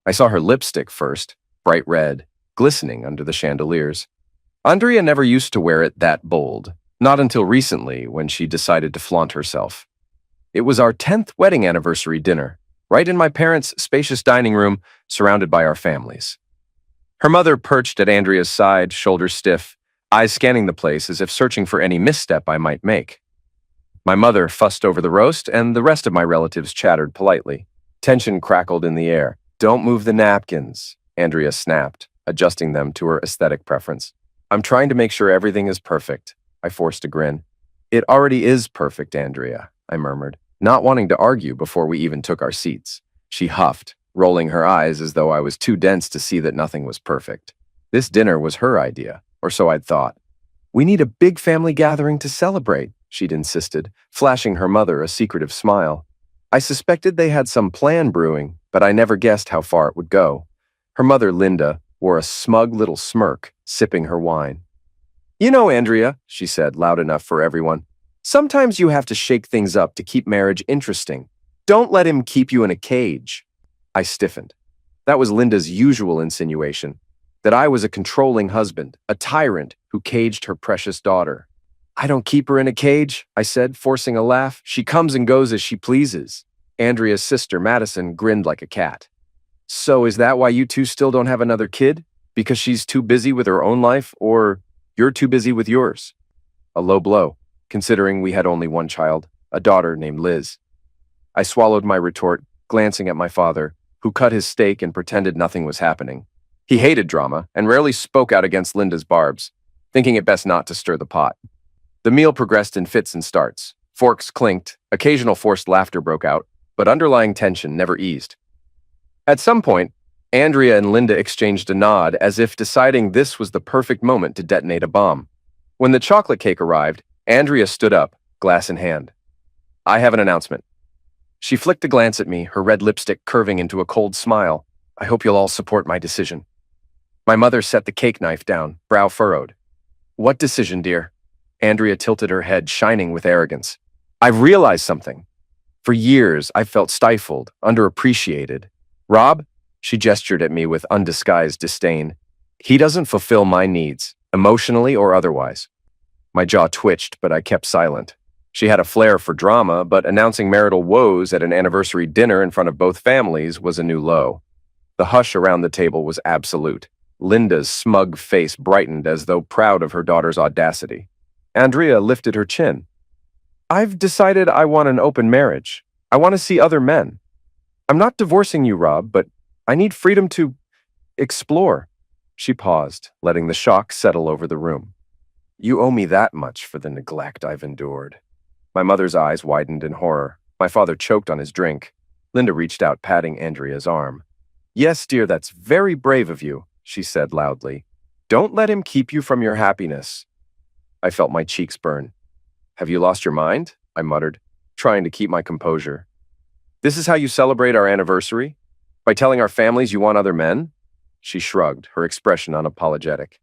I saw her lipstick first, bright red, glistening under the chandeliers. Andrea never used to wear it that bold, not until recently when she decided to flaunt herself. It was our 10th wedding anniversary dinner, right in my parents' spacious dining room, surrounded by our families. Her mother perched at Andrea's side, shoulders stiff, eyes scanning the place as if searching for any misstep I might make. My mother fussed over the roast, and the rest of my relatives chattered politely. Tension crackled in the air. "Don't move the napkins," Andrea snapped, adjusting them to her aesthetic preference. "I'm trying to make sure everything is perfect," I forced a grin. "It already is perfect, Andrea," I murmured, not wanting to argue before we even took our seats. She huffed, rolling her eyes as though I was too dense to see that nothing was perfect. This dinner was her idea, or so I'd thought. "We need a big family gathering to celebrate," she'd insisted, flashing her mother a secretive smile. I suspected they had some plan brewing, but I never guessed how far it would go. Her mother, Linda, wore a smug little smirk, sipping her wine. "You know, Andrea," she said, loud enough for everyone, "sometimes you have to shake things up to keep marriage interesting. Don't let him keep you in a cage." I stiffened. That was Linda's usual insinuation, that I was a controlling husband, a tyrant who caged her precious daughter. "I don't keep her in a cage," I said, forcing a laugh. "She comes and goes as she pleases." Andrea's sister, Madison, grinned like a cat. "So is that why you two still don't have another kid? Because she's too busy with her own life, or you're too busy with yours?" A low blow, considering we had only one child, a daughter named Liz. I swallowed my retort, glancing at my father, who cut his steak and pretended nothing was happening. He hated drama and rarely spoke out against Linda's barbs, thinking it best not to stir the pot. The meal progressed in fits and starts. Forks clinked, occasional forced laughter broke out, but underlying tension never eased. At some point, Andrea and Linda exchanged a nod as if deciding this was the perfect moment to detonate a bomb. When the chocolate cake arrived, Andrea stood up, glass in hand. "I have an announcement." She flicked a glance at me, her red lipstick curving into a cold smile. "I hope you'll all support my decision." My mother set the cake knife down, brow furrowed. "What decision, dear?" Andrea tilted her head, shining with arrogance. "I've realized something. For years, I've felt stifled, underappreciated. Rob," she gestured at me with undisguised disdain, "he doesn't fulfill my needs, emotionally or otherwise." My jaw twitched, but I kept silent. She had a flair for drama, but announcing marital woes at an anniversary dinner in front of both families was a new low. The hush around the table was absolute. Linda's smug face brightened as though proud of her daughter's audacity. Andrea lifted her chin. "I've decided I want an open marriage. I want to see other men. I'm not divorcing you, Rob, but I need freedom to explore." She paused, letting the shock settle over the room. "You owe me that much for the neglect I've endured." My mother's eyes widened in horror. My father choked on his drink. Linda reached out, patting Andrea's arm. "Yes, dear, that's very brave of you," she said loudly. "Don't let him keep you from your happiness." I felt my cheeks burn. "Have you lost your mind?" I muttered, trying to keep my composure. "This is how you celebrate our anniversary? By telling our families you want other men?" She shrugged, her expression unapologetic.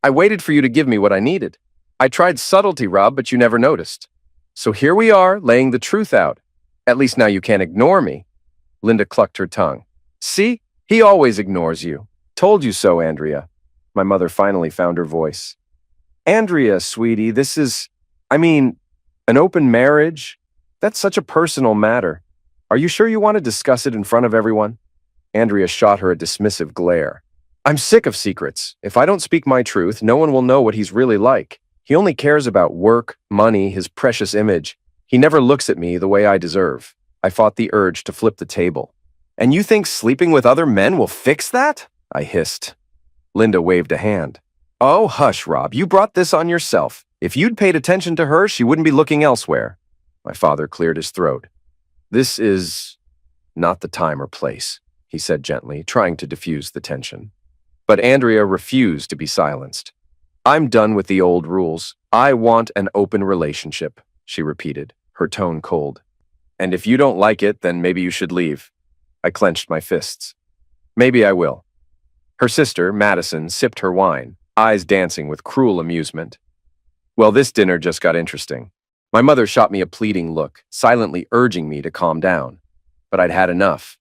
"I waited for you to give me what I needed. I tried subtlety, Rob, but you never noticed. So here we are, laying the truth out. At least now you can't ignore me." Linda clucked her tongue. "See? He always ignores you. Told you so, Andrea." My mother finally found her voice. "Andrea, sweetie, this is, an open marriage? That's such a personal matter. Are you sure you want to discuss it in front of everyone?" Andrea shot her a dismissive glare. "I'm sick of secrets. If I don't speak my truth, no one will know what he's really like. He only cares about work, money, his precious image. He never looks at me the way I deserve." I fought the urge to flip the table. "And you think sleeping with other men will fix that?" I hissed. Linda waved a hand. "Oh, hush, Rob. You brought this on yourself. If you'd paid attention to her, she wouldn't be looking elsewhere." My father cleared his throat. "This is not the time or place," he said gently, trying to diffuse the tension. But Andrea refused to be silenced. "I'm done with the old rules. I want an open relationship," she repeated, her tone cold. "And if you don't like it, then maybe you should leave." I clenched my fists. "Maybe I will." Her sister, Madison, sipped her wine, eyes dancing with cruel amusement. Well, this dinner just got interesting. My mother shot me a pleading look, silently urging me to calm down. But I'd had enough.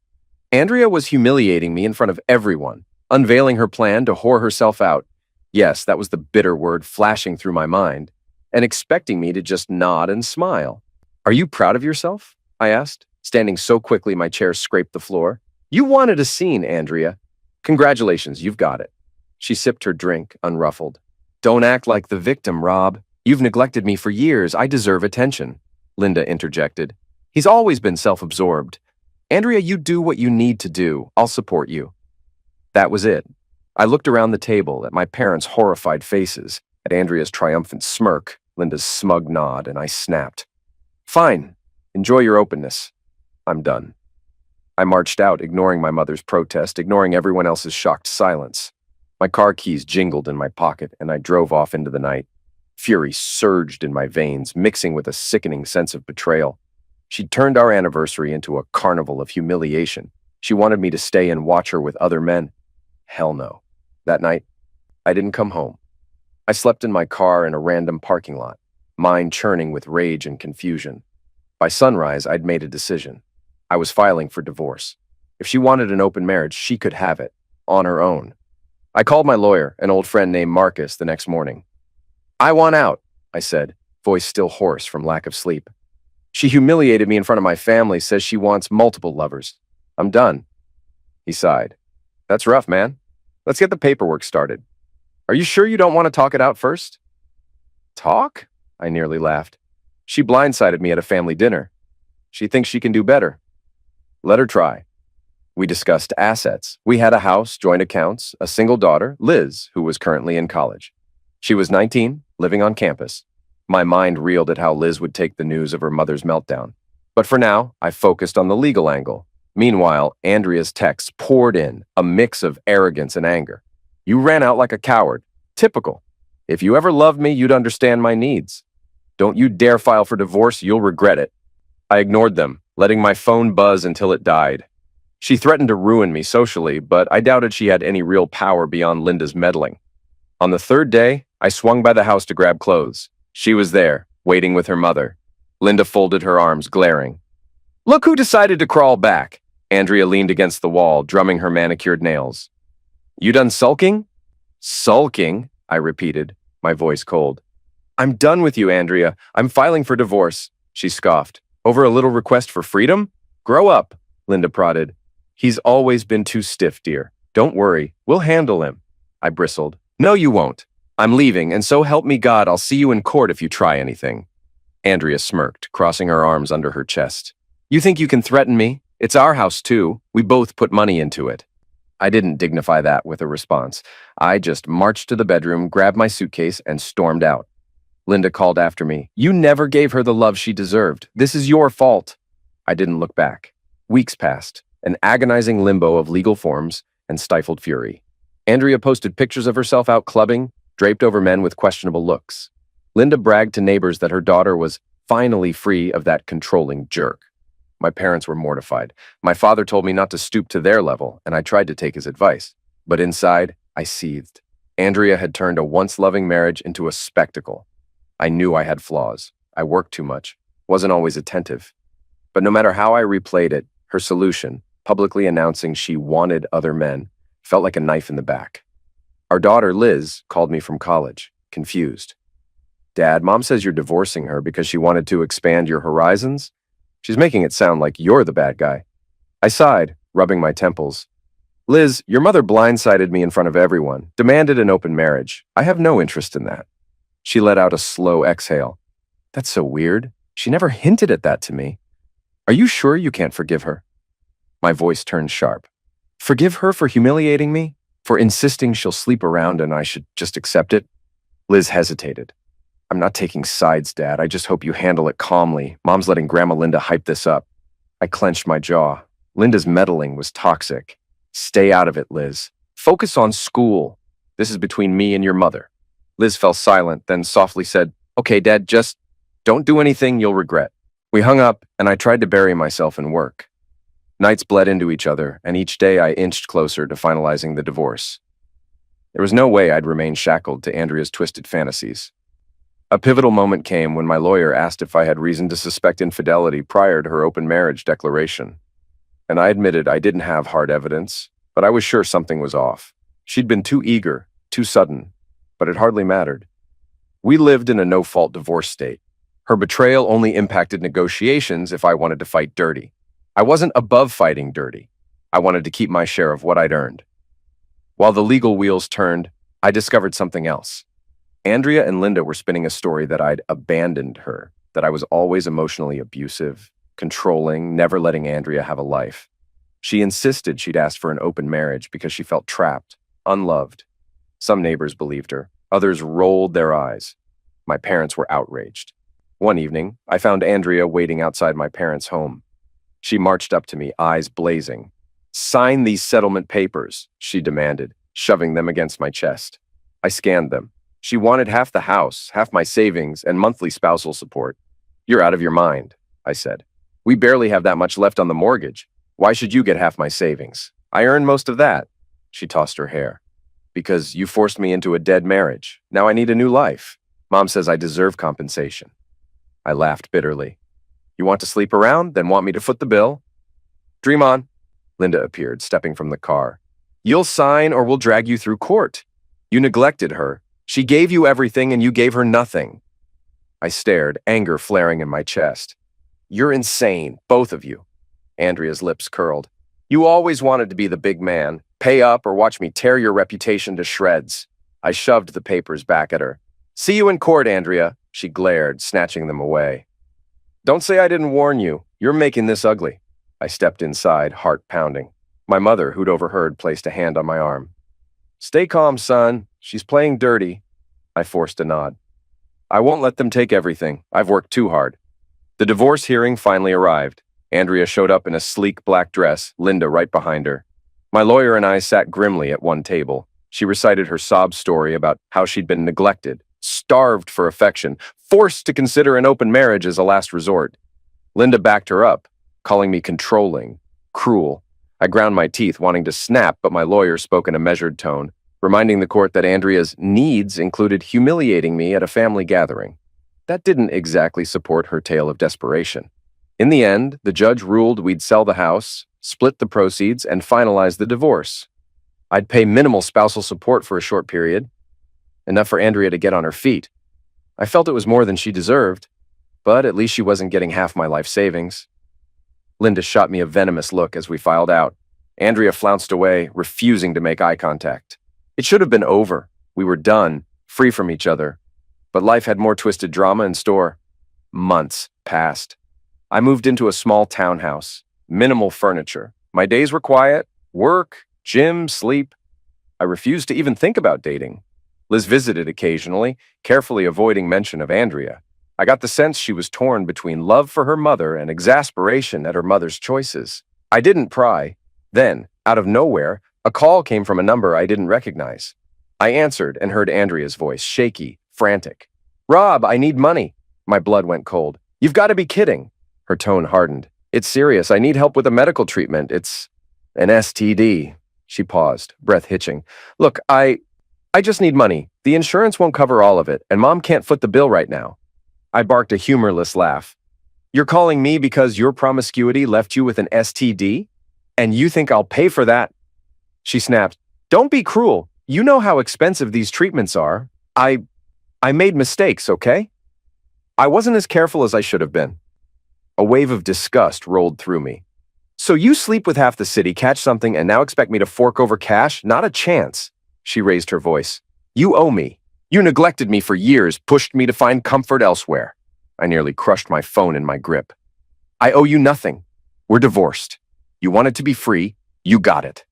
Andrea was humiliating me in front of everyone, unveiling her plan to whore herself out. Yes, that was the bitter word flashing through my mind, and expecting me to just nod and smile. Are you proud of yourself? I asked, standing so quickly my chair scraped the floor. You wanted a scene, Andrea. Congratulations, you've got it. She sipped her drink, unruffled. Don't act like the victim, Rob. You've neglected me for years. I deserve attention, Linda interjected. He's always been self-absorbed. Andrea, you do what you need to do. I'll support you. That was it. I looked around the table at my parents' horrified faces, at Andrea's triumphant smirk, Linda's smug nod, and I snapped. Fine. Enjoy your openness. I'm done. I marched out, ignoring my mother's protest, ignoring everyone else's shocked silence. My car keys jingled in my pocket, and I drove off into the night. Fury surged in my veins, mixing with a sickening sense of betrayal. She'd turned our anniversary into a carnival of humiliation. She wanted me to stay and watch her with other men. Hell no. That night, I didn't come home. I slept in my car in a random parking lot, mind churning with rage and confusion. By sunrise, I'd made a decision. I was filing for divorce. If she wanted an open marriage, she could have it, on her own. I called my lawyer, an old friend named Marcus, the next morning. I want out, I said, voice still hoarse from lack of sleep. She humiliated me in front of my family, says she wants multiple lovers. I'm done. He sighed. That's rough, man. Let's get the paperwork started. Are you sure you don't want to talk it out first? Talk? I nearly laughed. She blindsided me at a family dinner. She thinks she can do better. Let her try. We discussed assets. We had a house, joint accounts, a single daughter, Liz, who was currently in college. She was 19, living on campus. My mind reeled at how Liz would take the news of her mother's meltdown. But for now, I focused on the legal angle. Meanwhile, Andrea's texts poured in, a mix of arrogance and anger. You ran out like a coward. Typical. If you ever loved me, you'd understand my needs. Don't you dare file for divorce, you'll regret it. I ignored them, letting my phone buzz until it died. She threatened to ruin me socially, but I doubted she had any real power beyond Linda's meddling. On the third day, I swung by the house to grab clothes. She was there, waiting with her mother. Linda folded her arms, glaring. Look who decided to crawl back. Andrea leaned against the wall, drumming her manicured nails. You done sulking? Sulking, I repeated, my voice cold. I'm done with you, Andrea. I'm filing for divorce, she scoffed. Over a little request for freedom? Grow up, Linda prodded. He's always been too stiff, dear. Don't worry, we'll handle him. I bristled. No, you won't. I'm leaving, and so help me God, I'll see you in court if you try anything. Andrea smirked, crossing her arms under her chest. You think you can threaten me? It's our house, too. We both put money into it. I didn't dignify that with a response. I just marched to the bedroom, grabbed my suitcase, and stormed out. Linda called after me. You never gave her the love she deserved. This is your fault. I didn't look back. Weeks passed, an agonizing limbo of legal forms and stifled fury. Andrea posted pictures of herself out clubbing, draped over men with questionable looks. Linda bragged to neighbors that her daughter was finally free of that controlling jerk. My parents were mortified. My father told me not to stoop to their level, and I tried to take his advice. But inside, I seethed. Andrea had turned a once-loving marriage into a spectacle. I knew I had flaws. I worked too much, wasn't always attentive. But no matter how I replayed it, her solution, publicly announcing she wanted other men, felt like a knife in the back. Our daughter, Liz, called me from college, confused. Dad, Mom says you're divorcing her because she wanted to expand your horizons? She's making it sound like you're the bad guy. I sighed, rubbing my temples. Liz, your mother blindsided me in front of everyone, demanded an open marriage. I have no interest in that. She let out a slow exhale. That's so weird. She never hinted at that to me. Are you sure you can't forgive her? My voice turned sharp. Forgive her for humiliating me? For insisting she'll sleep around and I should just accept it? Liz hesitated. I'm not taking sides, Dad. I just hope you handle it calmly. Mom's letting Grandma Linda hype this up. I clenched my jaw. Linda's meddling was toxic. Stay out of it, Liz. Focus on school. This is between me and your mother. Liz fell silent, then softly said, Okay, Dad, just don't do anything you'll regret. We hung up, and I tried to bury myself in work. Nights bled into each other, and each day I inched closer to finalizing the divorce. There was no way I'd remain shackled to Andrea's twisted fantasies. A pivotal moment came when my lawyer asked if I had reason to suspect infidelity prior to her open marriage declaration. and I admitted I didn't have hard evidence, but I was sure something was off. She'd been too eager, too sudden, but it hardly mattered. We lived in a no-fault divorce state. Her betrayal only impacted negotiations if I wanted to fight dirty. I wasn't above fighting dirty. I wanted to keep my share of what I'd earned. While the legal wheels turned, I discovered something else. Andrea and Linda were spinning a story that I'd abandoned her, that I was always emotionally abusive, controlling, never letting Andrea have a life. She insisted she'd asked for an open marriage because she felt trapped, unloved. Some neighbors believed her. Others rolled their eyes. My parents were outraged. One evening, I found Andrea waiting outside my parents' home. She marched up to me, eyes blazing. "Sign these settlement papers," she demanded, shoving them against my chest. I scanned them. She wanted half the house, half my savings, and monthly spousal support. "You're out of your mind," I said. "We barely have that much left on the mortgage. Why should you get half my savings? I earn most of that." She tossed her hair. "Because you forced me into a dead marriage. Now I need a new life. Mom says I deserve compensation." I laughed bitterly. "You want to sleep around? Then want me to foot the bill?" "Dream on." Linda appeared, stepping from the car. "You'll sign or we'll drag you through court. You neglected her. She gave you everything and you gave her nothing." I stared, anger flaring in my chest. "You're insane, both of you." Andrea's lips curled. "You always wanted to be the big man. Pay up or watch me tear your reputation to shreds." I shoved the papers back at her. "See you in court, Andrea," she glared, snatching them away. "Don't say I didn't warn you. You're making this ugly." I stepped inside, heart pounding. My mother, who'd overheard, placed a hand on my arm. "Stay calm, son. She's playing dirty." I forced a nod. "I won't let them take everything. I've worked too hard." The divorce hearing finally arrived. Andrea showed up in a sleek black dress, Linda right behind her. My lawyer and I sat grimly at one table. She recited her sob story about how she'd been neglected, starved for affection, forced to consider an open marriage as a last resort. Linda backed her up, calling me controlling, cruel. I ground my teeth, wanting to snap, but my lawyer spoke in a measured tone, reminding the court that Andrea's needs included humiliating me at a family gathering. That didn't exactly support her tale of desperation. In the end, the judge ruled we'd sell the house, split the proceeds, and finalize the divorce. I'd pay minimal spousal support for a short period, enough for Andrea to get on her feet. I felt it was more than she deserved, but at least she wasn't getting half my life savings. Linda shot me a venomous look as we filed out. Andrea flounced away, refusing to make eye contact. It should have been over. We were done, free from each other. But life had more twisted drama in store. Months passed. I moved into a small townhouse, minimal furniture. My days were quiet, work, gym, sleep. I refused to even think about dating. Liz visited occasionally, carefully avoiding mention of Andrea. I got the sense she was torn between love for her mother and exasperation at her mother's choices. I didn't pry. Then, out of nowhere, a call came from a number I didn't recognize. I answered and heard Andrea's voice, shaky, frantic. "Rob, I need money." My blood went cold. "You've got to be kidding." Her tone hardened. "It's serious. I need help with a medical treatment. It's an STD." She paused, breath hitching. "Look, I just need money. The insurance won't cover all of it, and Mom can't foot the bill right now." I barked a humorless laugh. "You're calling me because your promiscuity left you with an STD? And you think I'll pay for that?" She snapped. "Don't be cruel. You know how expensive these treatments are. I made mistakes, okay? I wasn't as careful as I should have been." A wave of disgust rolled through me. "So you sleep with half the city, catch something, and now expect me to fork over cash? Not a chance." She raised her voice. "You owe me. You neglected me for years, pushed me to find comfort elsewhere." I nearly crushed my phone in my grip. "I owe you nothing. We're divorced. You wanted to be free. You got it."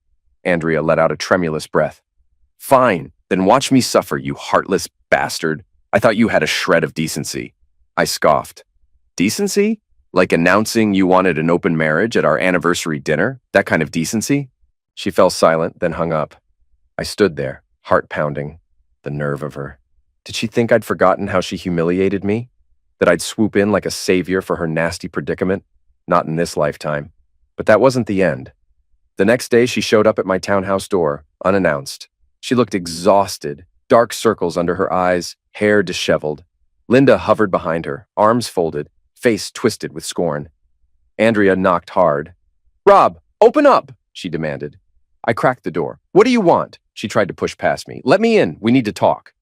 Andrea let out a tremulous breath. "Fine, then watch me suffer, you heartless bastard. I thought you had a shred of decency." I scoffed. "Decency? Like announcing you wanted an open marriage at our anniversary dinner? That kind of decency?" She fell silent, then hung up. I stood there, heart pounding. The nerve of her. Did she think I'd forgotten how she humiliated me? That I'd swoop in like a savior for her nasty predicament? Not in this lifetime. But that wasn't the end. The next day, she showed up at my townhouse door, unannounced. She looked exhausted, dark circles under her eyes, hair disheveled. Linda hovered behind her, arms folded, face twisted with scorn. Andrea knocked hard. "Rob, Open up, she demanded. I cracked the door. What do you want? She tried to push past me. Let me in. We need to talk.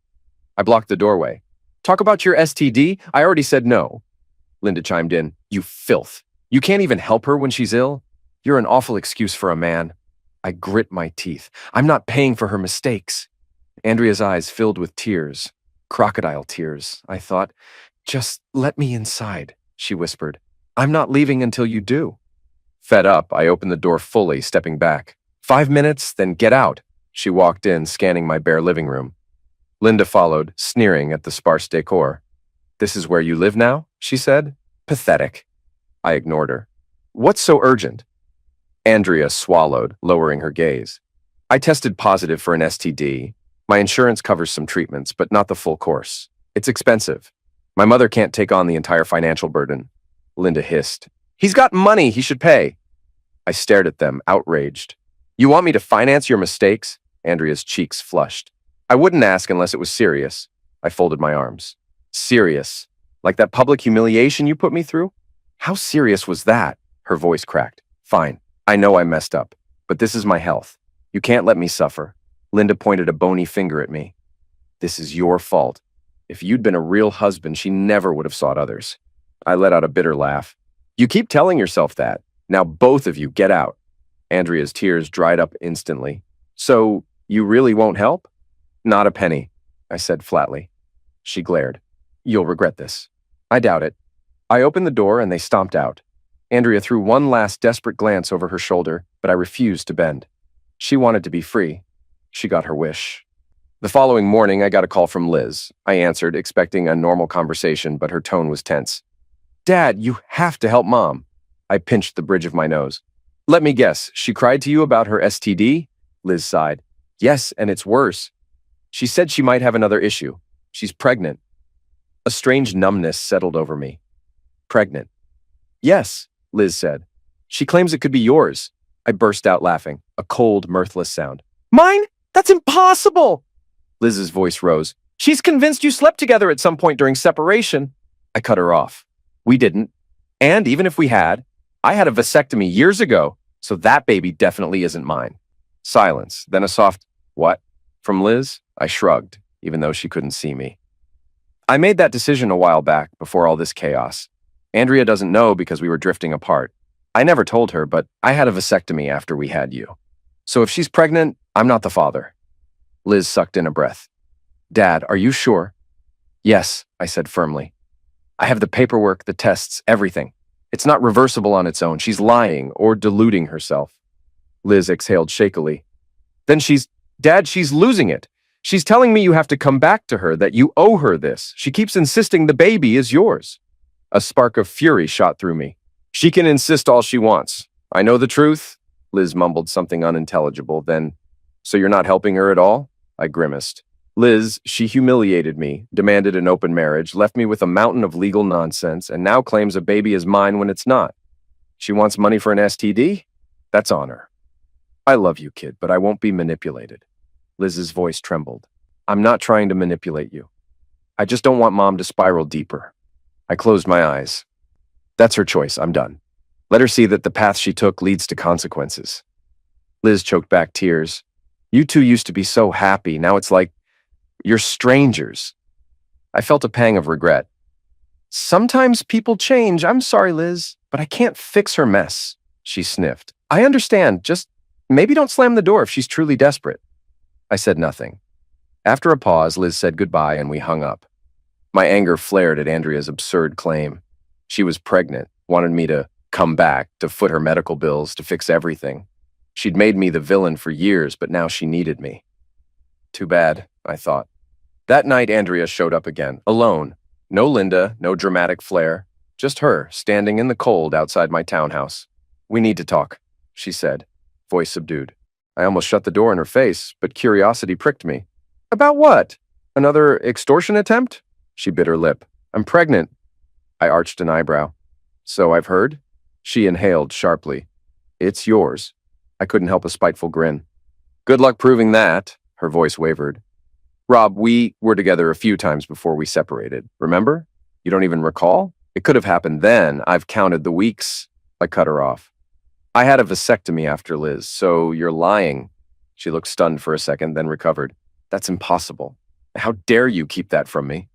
I blocked the doorway. Talk about your STD? I already said no. Linda chimed in. You filth. You can't even help her when she's ill? You're an awful excuse for a man. I grit my teeth. I'm not paying for her mistakes. Andrea's eyes filled with tears. Crocodile tears, I thought. Just let me inside, she whispered. I'm not leaving until you do. Fed up, I opened the door fully, stepping back. 5 minutes, then get out. She walked in, scanning my bare living room. Linda followed, sneering at the sparse decor. This is where you live now? She said. Pathetic. I ignored her. What's so urgent? Andrea swallowed, lowering her gaze. I tested positive for an STD. My insurance covers some treatments, but not the full course. It's expensive. My mother can't take on the entire financial burden. Linda hissed. He's got money, he should pay. I stared at them, outraged. You want me to finance your mistakes? Andrea's cheeks flushed. I wouldn't ask unless it was serious. I folded my arms. Serious? Like that public humiliation you put me through? How serious was that? Her voice cracked. Fine. I know I messed up, but this is my health. You can't let me suffer. Linda pointed a bony finger at me. This is your fault. If you'd been a real husband, she never would have sought others. I let out a bitter laugh. You keep telling yourself that. Now both of you get out. Andrea's tears dried up instantly. So, you really won't help? Not a penny, I said flatly. She glared. You'll regret this. I doubt it. I opened the door and they stomped out. Andrea threw one last desperate glance over her shoulder, but I refused to bend. She wanted to be free. She got her wish. The following morning, I got a call from Liz. I answered, expecting a normal conversation, but her tone was tense. Dad, you have to help Mom. I pinched the bridge of my nose. Let me guess, she cried to you about her STD? Liz sighed. Yes, and it's worse. She said she might have another issue. She's pregnant. A strange numbness settled over me. Pregnant. Yes, Liz said. She claims it could be yours. I burst out laughing, a cold, mirthless sound. Mine? That's impossible! Liz's voice rose. She's convinced you slept together at some point during separation. I cut her off. We didn't. And even if we had, I had a vasectomy years ago, so that baby definitely isn't mine. Silence, then a soft, what? From Liz? I shrugged, even though she couldn't see me. I made that decision a while back, before all this chaos. Andrea doesn't know because we were drifting apart. I never told her, but I had a vasectomy after we had you. So if she's pregnant, I'm not the father. Liz sucked in a breath. Dad, are you sure? Yes, I said firmly. I have the paperwork, the tests, everything. It's not reversible on its own. She's lying or deluding herself. Liz exhaled shakily. Then Dad, she's losing it. She's telling me you have to come back to her, that you owe her this. She keeps insisting the baby is yours. A spark of fury shot through me. She can insist all she wants. I know the truth. Liz mumbled something unintelligible, then, so you're not helping her at all? I grimaced. Liz, she humiliated me, demanded an open marriage, left me with a mountain of legal nonsense, and now claims a baby is mine when it's not. She wants money for an STD? That's on her. I love you, kid, but I won't be manipulated. Liz's voice trembled. I'm not trying to manipulate you. I just don't want Mom to spiral deeper. I closed my eyes. That's her choice. I'm done. Let her see that the path she took leads to consequences. Liz choked back tears. You two used to be so happy. Now it's like you're strangers. I felt a pang of regret. Sometimes people change. I'm sorry, Liz, but I can't fix her mess. She sniffed. I understand. Just maybe don't slam the door if she's truly desperate. I said nothing. After a pause, Liz said goodbye and we hung up. My anger flared at Andrea's absurd claim. She was pregnant, wanted me to come back, to foot her medical bills, to fix everything. She'd made me the villain for years, but now she needed me. Too bad, I thought. That night, Andrea showed up again, alone. No Linda, no dramatic flair. Just her, standing in the cold outside my townhouse. We need to talk, she said, voice subdued. I almost shut the door in her face, but curiosity pricked me. About what? Another extortion attempt? She bit her lip. I'm pregnant. I arched an eyebrow. So I've heard? She inhaled sharply. It's yours. I couldn't help a spiteful grin. Good luck proving that, her voice wavered. Rob, we were together a few times before we separated. Remember? You don't even recall? It could have happened then. I've counted the weeks. I cut her off. I had a vasectomy after Liz, so you're lying. She looked stunned for a second, then recovered. That's impossible. How dare you keep that from me?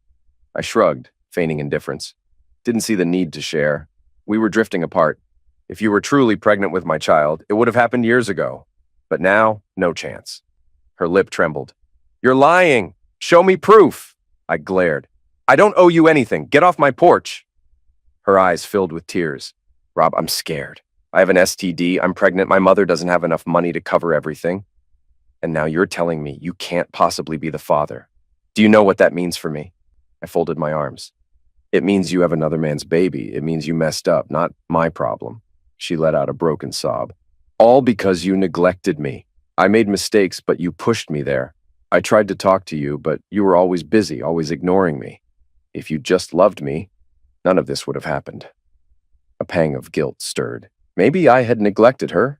I shrugged, feigning indifference. Didn't see the need to share. We were drifting apart. If you were truly pregnant with my child, it would have happened years ago. But now, no chance. Her lip trembled. You're lying! Show me proof! I glared. I don't owe you anything. Get off my porch! Her eyes filled with tears. Rob, I'm scared. I have an STD. I'm pregnant. My mother doesn't have enough money to cover everything. And now you're telling me you can't possibly be the father. Do you know what that means for me? I folded my arms. It means you have another man's baby. It means you messed up, not my problem. She let out a broken sob. All because you neglected me. I made mistakes, but you pushed me there. I tried to talk to you, but you were always busy, always ignoring me. If you just loved me, none of this would have happened. A pang of guilt stirred. Maybe I had neglected her,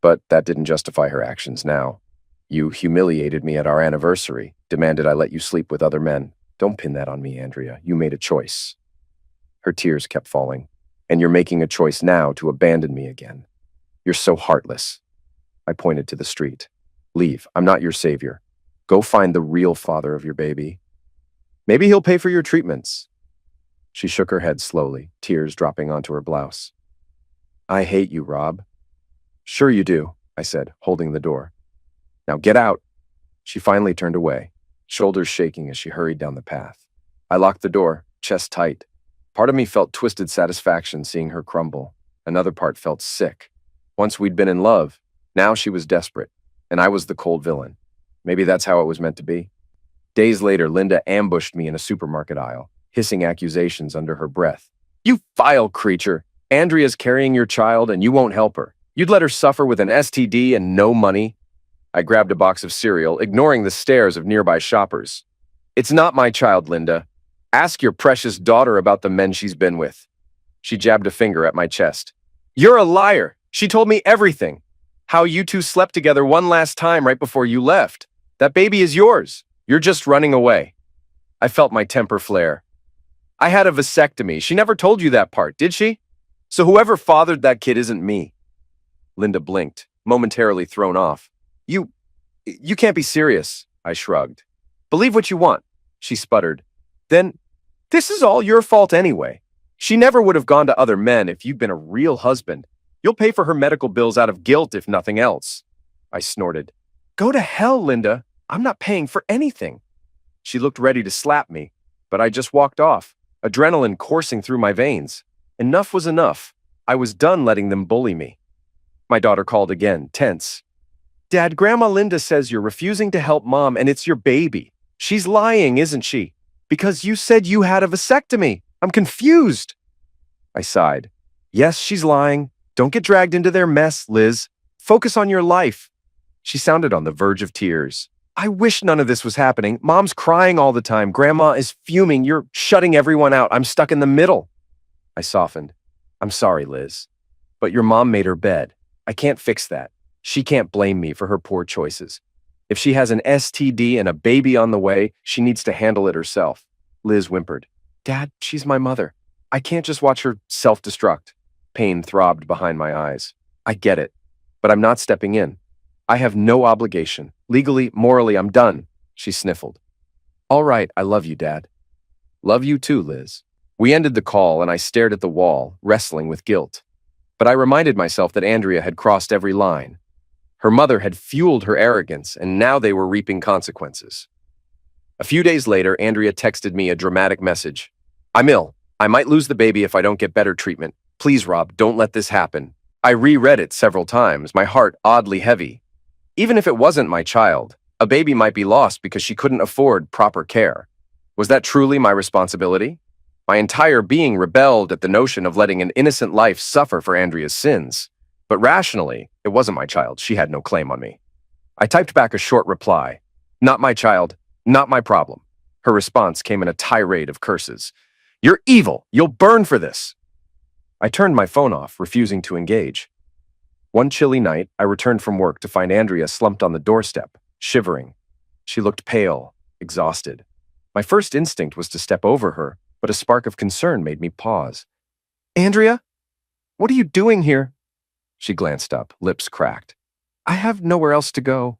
but that didn't justify her actions now. You humiliated me at our anniversary, demanded I let you sleep with other men. Don't pin that on me, Andrea. You made a choice. Her tears kept falling. And you're making a choice now to abandon me again. You're so heartless. I pointed to the street. Leave. I'm not your savior. Go find the real father of your baby. Maybe he'll pay for your treatments. She shook her head slowly, tears dropping onto her blouse. I hate you, Rob. Sure you do, I said, holding the door. Now get out. She finally turned away, shoulders shaking as she hurried down the path. I locked the door, chest tight. Part of me felt twisted satisfaction seeing her crumble. Another part felt sick. Once we'd been in love, now she was desperate, and I was the cold villain. Maybe that's how it was meant to be. Days later, Linda ambushed me in a supermarket aisle, hissing accusations under her breath. You vile creature! Andrea's carrying your child and you won't help her. You'd let her suffer with an STD and no money? I grabbed a box of cereal, ignoring the stares of nearby shoppers. It's not my child, Linda. Ask your precious daughter about the men she's been with. She jabbed a finger at my chest. You're a liar! She told me everything. How you two slept together one last time right before you left. That baby is yours. You're just running away. I felt my temper flare. I had a vasectomy. She never told you that part, did she? So whoever fathered that kid isn't me. Linda blinked, momentarily thrown off. You can't be serious, I shrugged. Believe what you want, she sputtered. Then, this is all your fault anyway. She never would have gone to other men if you'd been a real husband. You'll pay for her medical bills out of guilt if nothing else. I snorted. Go to hell, Linda. I'm not paying for anything. She looked ready to slap me, but I just walked off, adrenaline coursing through my veins. Enough was enough. I was done letting them bully me. My daughter called again, tense. Dad, Grandma Linda says you're refusing to help Mom and it's your baby. She's lying, isn't she? Because you said you had a vasectomy. I'm confused. I sighed. Yes, she's lying. Don't get dragged into their mess, Liz. Focus on your life. She sounded on the verge of tears. I wish none of this was happening. Mom's crying all the time. Grandma is fuming. You're shutting everyone out. I'm stuck in the middle. I softened. I'm sorry, Liz. But your mom made her bed. I can't fix that. She can't blame me for her poor choices. If she has an STD and a baby on the way, she needs to handle it herself. Liz whimpered. Dad, she's my mother. I can't just watch her self-destruct. Pain throbbed behind my eyes. I get it, but I'm not stepping in. I have no obligation. Legally, morally, I'm done. She sniffled. All right, I love you, Dad. Love you too, Liz. We ended the call and I stared at the wall, wrestling with guilt. But I reminded myself that Andrea had crossed every line. Her mother had fueled her arrogance, and now they were reaping consequences. A few days later, Andrea texted me a dramatic message. I'm ill. I might lose the baby if I don't get better treatment. Please, Rob, don't let this happen. I reread it several times, my heart oddly heavy. Even if it wasn't my child, a baby might be lost because she couldn't afford proper care. Was that truly my responsibility? My entire being rebelled at the notion of letting an innocent life suffer for Andrea's sins. But rationally, it wasn't my child. She had no claim on me. I typed back a short reply. Not my child, not my problem. Her response came in a tirade of curses. You're evil. You'll burn for this. I turned my phone off, refusing to engage. One chilly night, I returned from work to find Andrea slumped on the doorstep, shivering. She looked pale, exhausted. My first instinct was to step over her, but a spark of concern made me pause. Andrea? What are you doing here? She glanced up, lips cracked. I have nowhere else to go.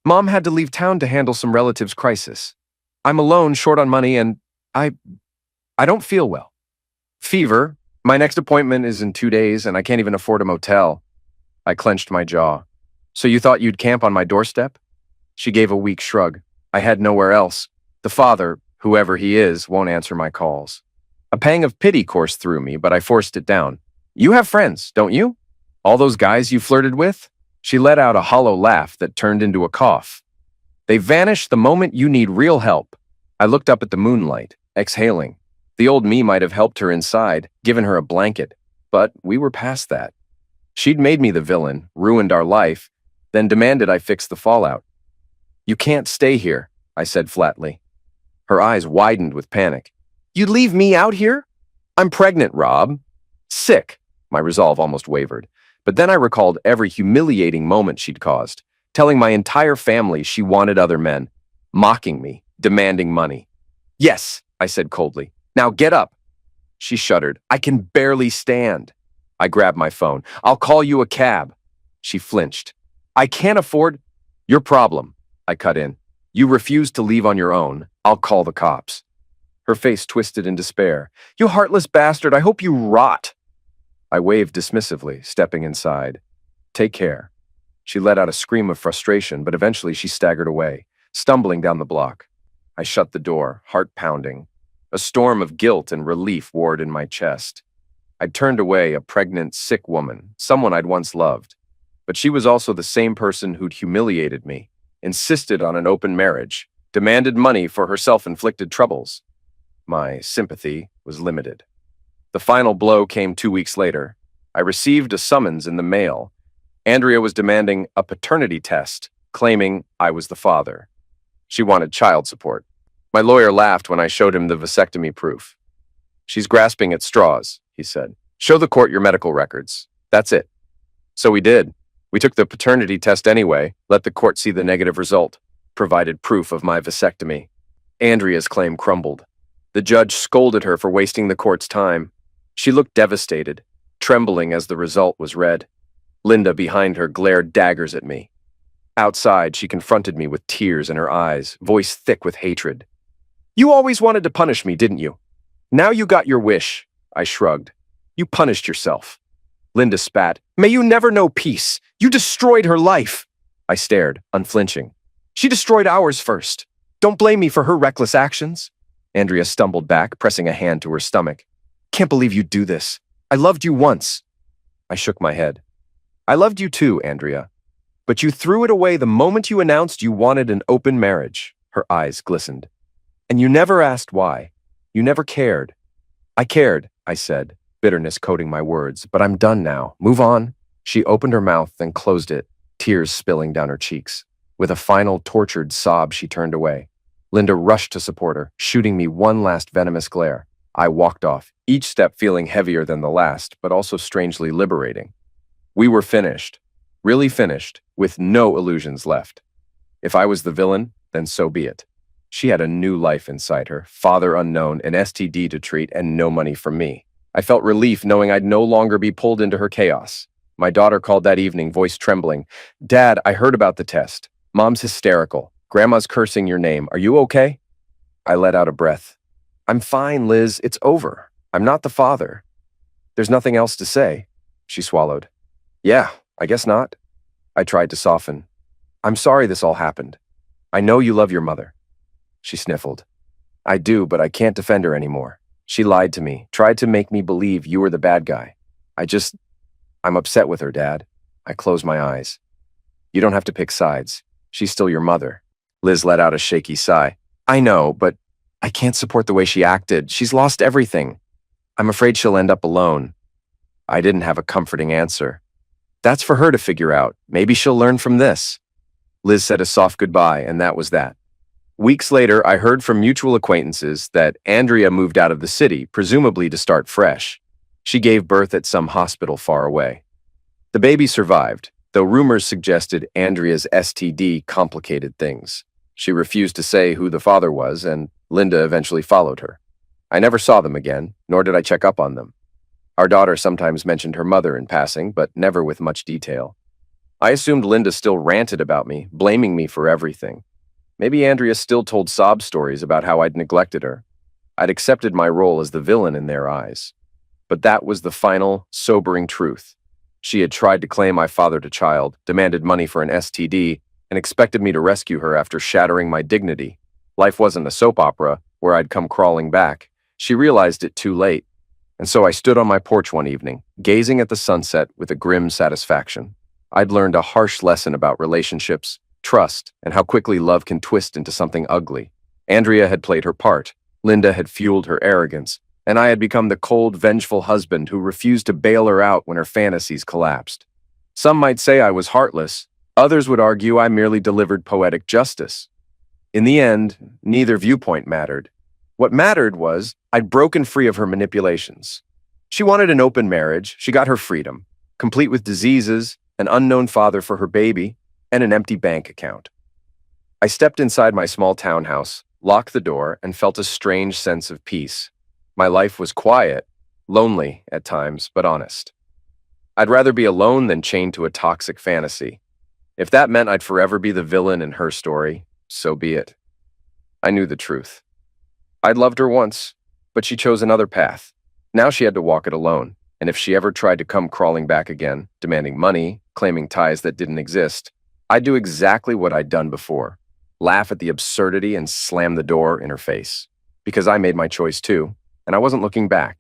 Mom had to leave town to handle some relative's crisis. I'm alone, short on money, and I don't feel well. Fever. My next appointment is in 2 days, and I can't even afford a motel. I clenched my jaw. So you thought you'd camp on my doorstep? She gave a weak shrug. I had nowhere else. The father, whoever he is, won't answer my calls. A pang of pity coursed through me, but I forced it down. You have friends, don't you? All those guys you flirted with? She let out a hollow laugh that turned into a cough. They vanish the moment you need real help. I looked up at the moonlight, exhaling. The old me might have helped her inside, given her a blanket, but we were past that. She'd made me the villain, ruined our life, then demanded I fix the fallout. You can't stay here, I said flatly. Her eyes widened with panic. You'd leave me out here? I'm pregnant, Rob. Sick. My resolve almost wavered. But then I recalled every humiliating moment she'd caused, telling my entire family she wanted other men, mocking me, demanding money. Yes, I said coldly. Now get up. She shuddered. I can barely stand. I grabbed my phone. I'll call you a cab. She flinched. I can't afford your problem, I cut in. You refuse to leave on your own. I'll call the cops. Her face twisted in despair. You heartless bastard, I hope you rot. I waved dismissively, stepping inside. Take care. She let out a scream of frustration, but eventually she staggered away, stumbling down the block. I shut the door, heart pounding. A storm of guilt and relief warred in my chest. I'd turned away a pregnant, sick woman, someone I'd once loved. But she was also the same person who'd humiliated me, insisted on an open marriage, demanded money for her self-inflicted troubles. My sympathy was limited. The final blow came 2 weeks later. I received a summons in the mail. Andrea was demanding a paternity test, claiming I was the father. She wanted child support. My lawyer laughed when I showed him the vasectomy proof. She's grasping at straws, he said. Show the court your medical records. That's it. So we did. We took the paternity test anyway, let the court see the negative result, provided proof of my vasectomy. Andrea's claim crumbled. The judge scolded her for wasting the court's time. She looked devastated, trembling as the result was read. Linda behind her glared daggers at me. Outside, she confronted me with tears in her eyes, voice thick with hatred. You always wanted to punish me, didn't you? Now you got your wish. I shrugged. You punished yourself. Linda spat. May you never know peace. You destroyed her life. I stared, unflinching. She destroyed ours first. Don't blame me for her reckless actions. Andrea stumbled back, pressing a hand to her stomach. Can't believe you'd do this. I loved you once. I shook my head. I loved you too, Andrea. But you threw it away the moment you announced you wanted an open marriage. Her eyes glistened. And you never asked why. You never cared. I cared, I said, bitterness coating my words, but I'm done now. Move on. She opened her mouth and closed it, tears spilling down her cheeks. With a final tortured sob, she turned away. Linda rushed to support her, shooting me one last venomous glare. I walked off, each step feeling heavier than the last, but also strangely liberating. We were finished, really finished, with no illusions left. If I was the villain, then so be it. She had a new life inside her, father unknown, an STD to treat, and no money from me. I felt relief knowing I'd no longer be pulled into her chaos. My daughter called that evening, voice trembling. Dad, I heard about the test. Mom's hysterical. Grandma's cursing your name. Are you okay? I let out a breath. I'm fine, Liz. It's over. I'm not the father. There's nothing else to say. She swallowed. Yeah, I guess not. I tried to soften. I'm sorry this all happened. I know you love your mother. She sniffled. I do, but I can't defend her anymore. She lied to me, tried to make me believe you were the bad guy. I'm upset with her, Dad. I closed my eyes. You don't have to pick sides. She's still your mother. Liz let out a shaky sigh. I know, but I can't support the way she acted. She's lost everything. I'm afraid she'll end up alone. I didn't have a comforting answer. That's for her to figure out. Maybe she'll learn from this. Liz said a soft goodbye, and that was that. Weeks later, I heard from mutual acquaintances that Andrea moved out of the city, presumably to start fresh. She gave birth at some hospital far away. The baby survived, though rumors suggested Andrea's STD complicated things. She refused to say who the father was, and Linda eventually followed her. I never saw them again, nor did I check up on them. Our daughter sometimes mentioned her mother in passing, but never with much detail. I assumed Linda still ranted about me, blaming me for everything. Maybe Andrea still told sob stories about how I'd neglected her. I'd accepted my role as the villain in their eyes. But that was the final, sobering truth. She had tried to claim I fathered a child, demanded money for an STD, and expected me to rescue her after shattering my dignity. Life wasn't a soap opera where I'd come crawling back. She realized it too late. And so I stood on my porch one evening, gazing at the sunset with a grim satisfaction. I'd learned a harsh lesson about relationships, trust, and how quickly love can twist into something ugly. Andrea had played her part, Linda had fueled her arrogance, and I had become the cold, vengeful husband who refused to bail her out when her fantasies collapsed. Some might say I was heartless, others would argue I merely delivered poetic justice. In the end, neither viewpoint mattered. What mattered was I'd broken free of her manipulations. She wanted an open marriage, she got her freedom, complete with diseases, an unknown father for her baby, and an empty bank account. I stepped inside my small townhouse, locked the door, and felt a strange sense of peace. My life was quiet, lonely at times, but honest. I'd rather be alone than chained to a toxic fantasy. If that meant I'd forever be the villain in her story, so be it. I knew the truth. I'd loved her once, but she chose another path. Now she had to walk it alone, and if she ever tried to come crawling back again, demanding money, claiming ties that didn't exist, I'd do exactly what I'd done before, laugh at the absurdity and slam the door in her face. Because I made my choice too, and I wasn't looking back.